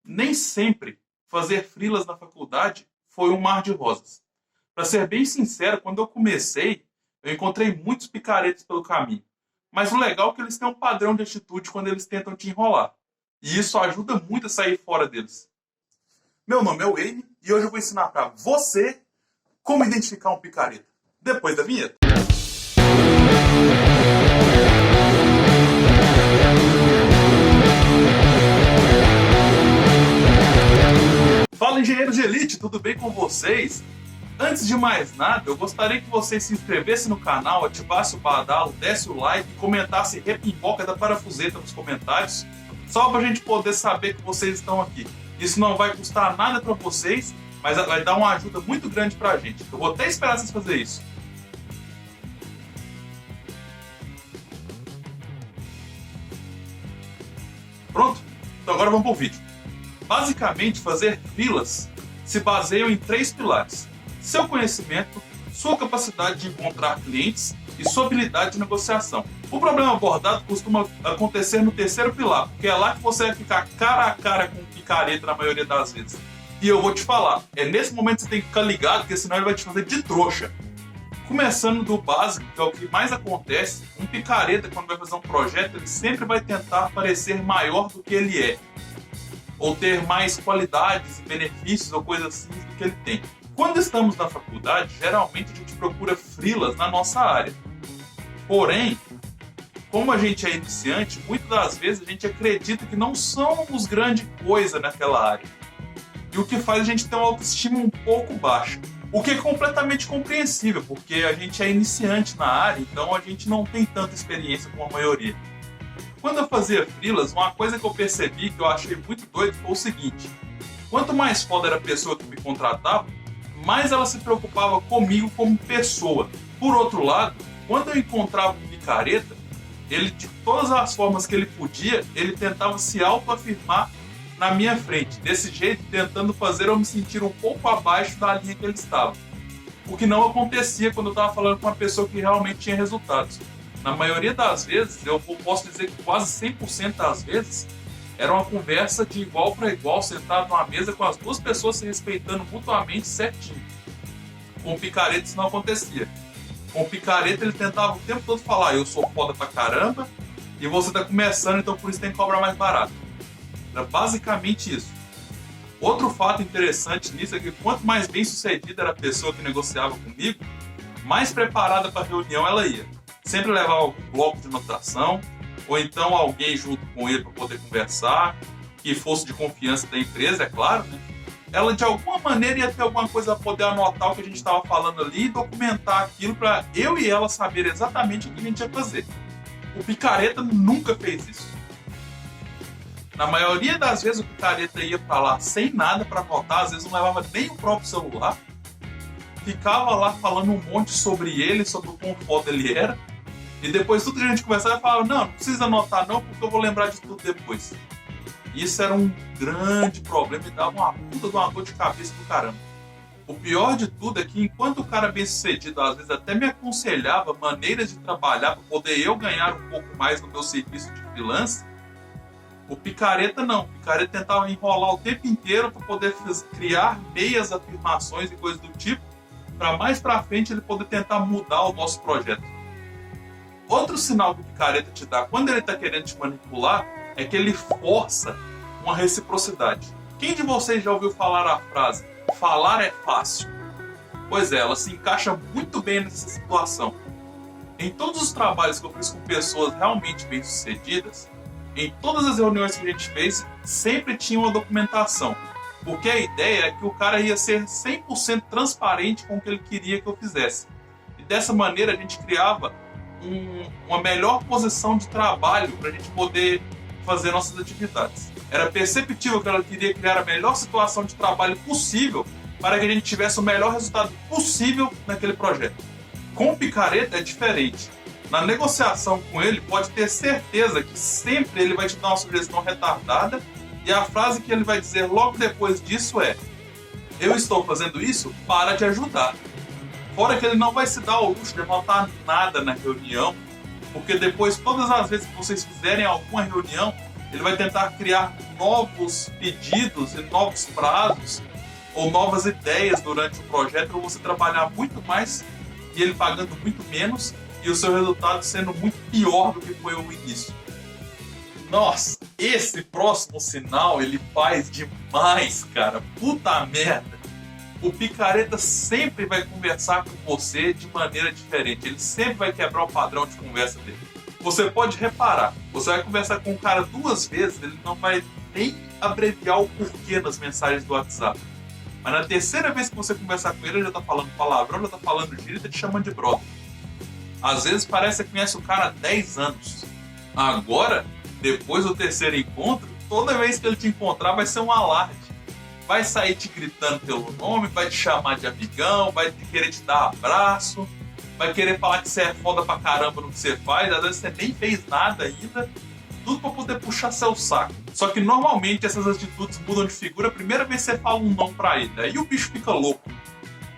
Nem sempre fazer freelas na faculdade foi um mar de rosas. Para ser bem sincero, quando eu comecei, eu encontrei muitos picaretas pelo caminho. Mas o legal é que eles têm um padrão de atitude quando eles tentam te enrolar. E isso ajuda muito a sair fora deles. Meu nome é Wayne e hoje eu vou ensinar para você como identificar um picareta. Depois da vinheta. Fala, engenheiros de elite, tudo bem com vocês? Antes de mais nada, eu gostaria que você se inscrevesse no canal, ativasse o badalo, desse o like e comentasse repimboca da parafuseta nos comentários, só pra gente poder saber que vocês estão aqui. Isso não vai custar nada pra vocês, mas vai dar uma ajuda muito grande pra gente. Eu vou até esperar vocês fazerem isso. Pronto? Então agora vamos pro vídeo. Basicamente, fazer freelas se baseiam em 3 pilares: seu conhecimento, sua capacidade de encontrar clientes e sua habilidade de negociação. O problema abordado costuma acontecer no 3º pilar, porque é lá que você vai ficar cara a cara com o picareta na maioria das vezes. E eu vou te falar, é nesse momento que você tem que ficar ligado, porque senão ele vai te fazer de trouxa. Começando do básico, que é o que mais acontece, um picareta, quando vai fazer um projeto, ele sempre vai tentar parecer maior do que ele é, ou ter mais qualidades e benefícios ou coisas assim do que ele tem. Quando estamos na faculdade, geralmente a gente procura freelas na nossa área. Porém, como a gente é iniciante, muitas das vezes a gente acredita que não somos grande coisa naquela área. E o que faz a gente ter uma autoestima um pouco baixa. O que é completamente compreensível, porque a gente é iniciante na área, então a gente não tem tanta experiência como a maioria. Quando eu fazia freelas, uma coisa que eu percebi que eu achei muito doido foi o seguinte: quanto mais foda era a pessoa que me contratava, mais ela se preocupava comigo como pessoa. Por outro lado, quando eu encontrava um picareta, ele, de todas as formas que ele podia, ele tentava se autoafirmar na minha frente, desse jeito tentando fazer eu me sentir um pouco abaixo da linha que ele estava. O que não acontecia quando eu estava falando com uma pessoa que realmente tinha resultados. Na maioria das vezes, eu posso dizer que quase 100% das vezes, era uma conversa de igual para igual, sentado numa mesa com as duas pessoas se respeitando mutuamente certinho. Com o picareta isso não acontecia. Com o picareta ele tentava o tempo todo falar: eu sou foda pra caramba e você tá começando, então por isso tem que cobrar mais barato. Era basicamente isso. Outro fato interessante nisso é que quanto mais bem sucedida era a pessoa que negociava comigo, mais preparada para a reunião ela ia. Sempre levava algum bloco de anotação, ou então alguém junto com ele para poder conversar, que fosse de confiança da empresa, é claro, né? Ela de alguma maneira ia ter alguma coisa para poder anotar o que a gente estava falando ali e documentar aquilo para eu e ela saber exatamente o que a gente ia fazer. O picareta nunca fez isso. Na maioria das vezes o picareta ia para lá sem nada para anotar, às vezes não levava nem o próprio celular, ficava lá falando um monte sobre ele, sobre o quão foda ele era, e depois tudo que a gente conversava, falava: não precisa anotar não, porque eu vou lembrar de tudo depois. Isso era um grande problema e dava uma puta de uma dor de cabeça do caramba. O pior de tudo é que enquanto o cara bem sucedido às vezes até me aconselhava maneiras de trabalhar para poder eu ganhar um pouco mais no meu serviço de freelance, o picareta não. O picareta tentava enrolar o tempo inteiro para poder criar meias afirmações e coisas do tipo, para mais para frente ele poder tentar mudar o nosso projeto. Outro sinal que o picareta te dá quando ele está querendo te manipular é que ele força uma reciprocidade. Quem de vocês já ouviu falar a frase "falar é fácil"? Pois é, ela se encaixa muito bem nessa situação. Em todos os trabalhos que eu fiz com pessoas realmente bem-sucedidas, em todas as reuniões que a gente fez, sempre tinha uma documentação. Porque a ideia é que o cara ia ser 100% transparente com o que ele queria que eu fizesse. E dessa maneira a gente criava uma melhor posição de trabalho para a gente poder fazer nossas atividades. Era perceptível que ela queria criar a melhor situação de trabalho possível para que a gente tivesse o melhor resultado possível naquele projeto. Com o picareta é diferente. Na negociação com ele, pode ter certeza que sempre ele vai te dar uma sugestão retardada e a frase que ele vai dizer logo depois disso é: eu estou fazendo isso para te ajudar. Fora que ele não vai se dar ao luxo de anotar nada na reunião, porque depois, todas as vezes que vocês fizerem alguma reunião, ele vai tentar criar novos pedidos e novos prazos ou novas ideias durante o projeto para você trabalhar muito mais e ele pagando muito menos e o seu resultado sendo muito pior do que foi o início. Nossa, esse próximo sinal ele faz demais, cara. Puta merda. O picareta sempre vai conversar com você de maneira diferente. Ele sempre vai quebrar o padrão de conversa dele. Você pode reparar, você vai conversar com o cara 2 vezes, ele não vai nem abreviar o porquê nas mensagens do WhatsApp. Mas na 3ª vez que você conversar com ele já tá falando palavrão, já tá falando gíria, tá te chamando de brother. Às vezes parece que conhece o cara há 10 anos. Agora, depois do 3º encontro, toda vez que ele te encontrar vai ser um alarde. Vai sair te gritando pelo nome, vai te chamar de amigão, vai querer te dar abraço, vai querer falar que você é foda pra caramba no que você faz, às vezes você nem fez nada ainda, tudo pra poder puxar seu saco. Só que normalmente essas atitudes mudam de figura a primeira vez que você fala um não pra ele, aí o bicho fica louco.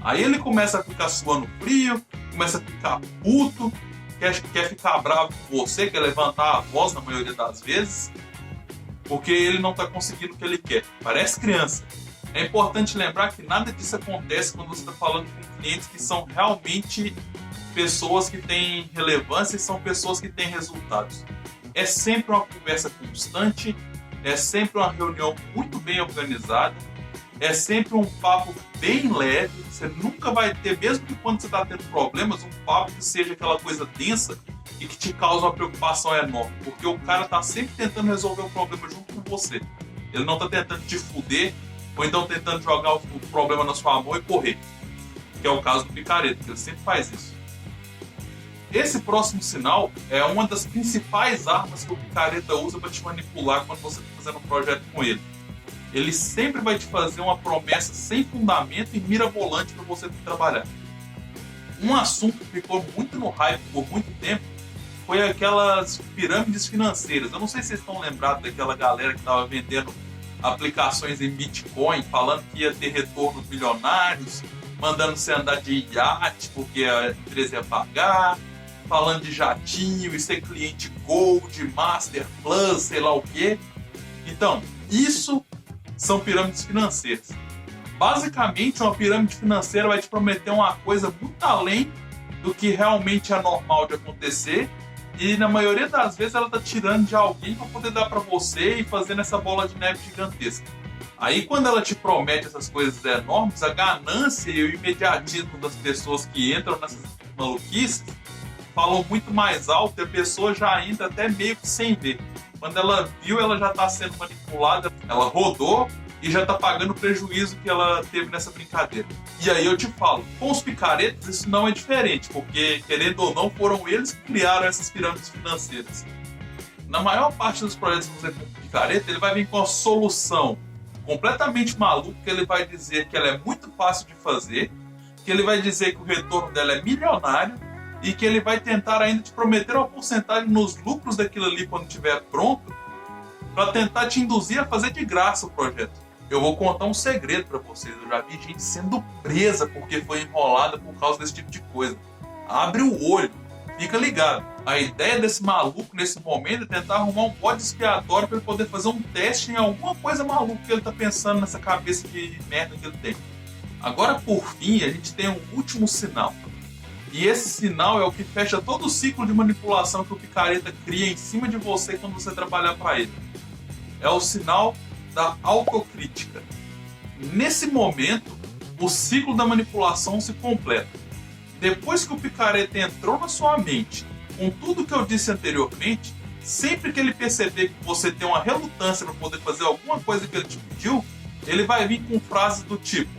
Aí ele começa a ficar suando frio, começa a ficar puto, quer ficar bravo com você, quer levantar a voz na maioria das vezes, porque ele não está conseguindo o que ele quer. Parece criança. É importante lembrar que nada disso acontece quando você está falando com clientes que são realmente pessoas que têm relevância e são pessoas que têm resultados. É sempre uma conversa constante, é sempre uma reunião muito bem organizada, é sempre um papo bem leve. Você nunca vai ter, mesmo que quando você está tendo problemas, um papo que seja aquela coisa densa e que te causa uma preocupação enorme, porque o cara está sempre tentando resolver o problema junto com você. Ele não está tentando te fuder, ou então tentando jogar o problema na sua mão e correr, que é o caso do picareta, que ele sempre faz isso. Esse próximo sinal é uma das principais armas que o picareta usa para te manipular quando você está fazendo um projeto com ele. Ele sempre vai te fazer uma promessa sem fundamento e mirabolante para você trabalhar. Um assunto que ficou muito no hype por muito tempo foi aquelas pirâmides financeiras. Eu não sei se vocês estão lembrados daquela galera que estava vendendo aplicações em Bitcoin, falando que ia ter retornos milionários, mandando você andar de iate porque a empresa ia pagar, falando de jatinho e ser cliente Gold, Master, Plus, sei lá o quê. Então, isso são pirâmides financeiras. Basicamente, uma pirâmide financeira vai te prometer uma coisa muito além do que realmente é normal de acontecer, e na maioria das vezes ela está tirando de alguém para poder dar para você e fazendo essa bola de neve gigantesca. Aí quando ela te promete essas coisas enormes, a ganância e o imediatismo das pessoas que entram nessas maluquices falam muito mais alto e a pessoa já entra até meio que sem ver. Quando ela viu, ela já está sendo manipulada, ela rodou e já está pagando o prejuízo que ela teve nessa brincadeira. E aí eu te falo, com os picaretas isso não é diferente, porque querendo ou não foram eles que criaram essas pirâmides financeiras. Na maior parte dos projetos que você tem com picareta, ele vai vir com a solução completamente maluca, que ele vai dizer que ela é muito fácil de fazer, que ele vai dizer que o retorno dela é milionário e que ele vai tentar ainda te prometer uma porcentagem nos lucros daquilo ali quando estiver pronto, para tentar te induzir a fazer de graça o projeto. Eu vou contar um segredo para vocês. Eu já vi gente sendo presa porque foi enrolada por causa desse tipo de coisa. Abre o olho, fica ligado. A ideia desse maluco nesse momento é tentar arrumar um bode expiatório para ele poder fazer um teste em alguma coisa maluca que ele tá pensando nessa cabeça de merda que ele tem. Agora, por fim, a gente tem um último sinal. E esse sinal é o que fecha todo o ciclo de manipulação que o picareta cria em cima de você quando você trabalhar para ele. É o sinal da autocrítica. Nesse momento, o ciclo da manipulação se completa. Depois que o picareta entrou na sua mente, com tudo que eu disse anteriormente, sempre que ele perceber que você tem uma relutância para poder fazer alguma coisa que ele te pediu, ele vai vir com frases do tipo: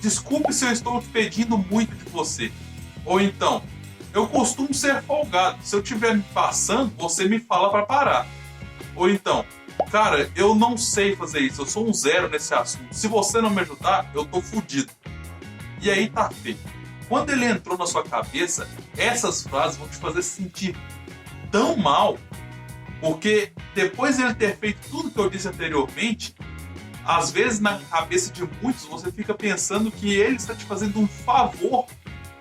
desculpe se eu estou te pedindo muito de você. Ou então, eu costumo ser folgado, se eu estiver me passando, você me fala para parar. Ou então, cara, eu não sei fazer isso, eu sou um zero nesse assunto. Se você não me ajudar, eu tô fudido. E aí tá feito. Quando ele entrou na sua cabeça, essas frases vão te fazer se sentir tão mal, porque depois de ele ter feito tudo que eu disse anteriormente, às vezes na cabeça de muitos você fica pensando que ele está te fazendo um favor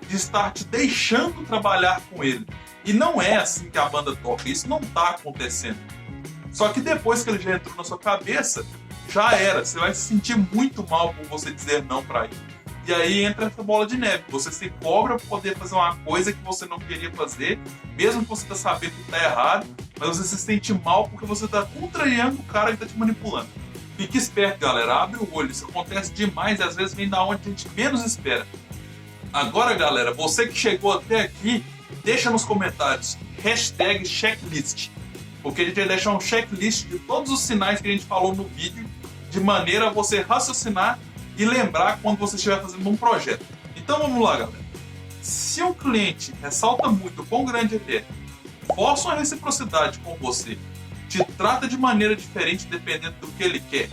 de estar te deixando trabalhar com ele. E não é assim que a banda toca, isso não tá acontecendo. Só que depois que ele já entrou na sua cabeça, já era. Você vai se sentir muito mal por você dizer não para ele. E aí entra essa bola de neve. Você se cobra por poder fazer uma coisa que você não queria fazer, mesmo que você tá sabendo que tá errado, mas você se sente mal porque você tá contrariando o cara que tá te manipulando. Fique esperto, galera. Abre o olho. Isso acontece demais e às vezes vem da onde a gente menos espera. Agora, galera, você que chegou até aqui, deixa nos comentários #checklist. Porque a gente vai deixar um checklist de todos os sinais que a gente falou no vídeo, de maneira a você raciocinar e lembrar quando você estiver fazendo um projeto. Então vamos lá, galera. Se um cliente ressalta muito o quão grande ele é, força uma reciprocidade com você, te trata de maneira diferente dependendo do que ele quer,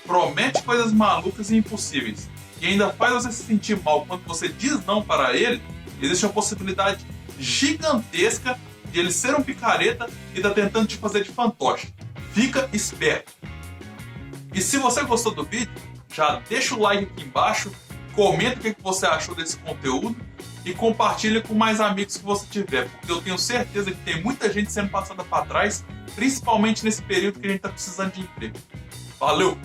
promete coisas malucas e impossíveis, e ainda faz você se sentir mal quando você diz não para ele, existe uma possibilidade gigantesca de ele ser um picareta e tá tentando te fazer de fantoche. Fica esperto. E se você gostou do vídeo, já deixa o like aqui embaixo, comenta o que você achou desse conteúdo e compartilha com mais amigos que você tiver, porque eu tenho certeza que tem muita gente sendo passada para trás, principalmente nesse período que a gente está precisando de emprego. Valeu!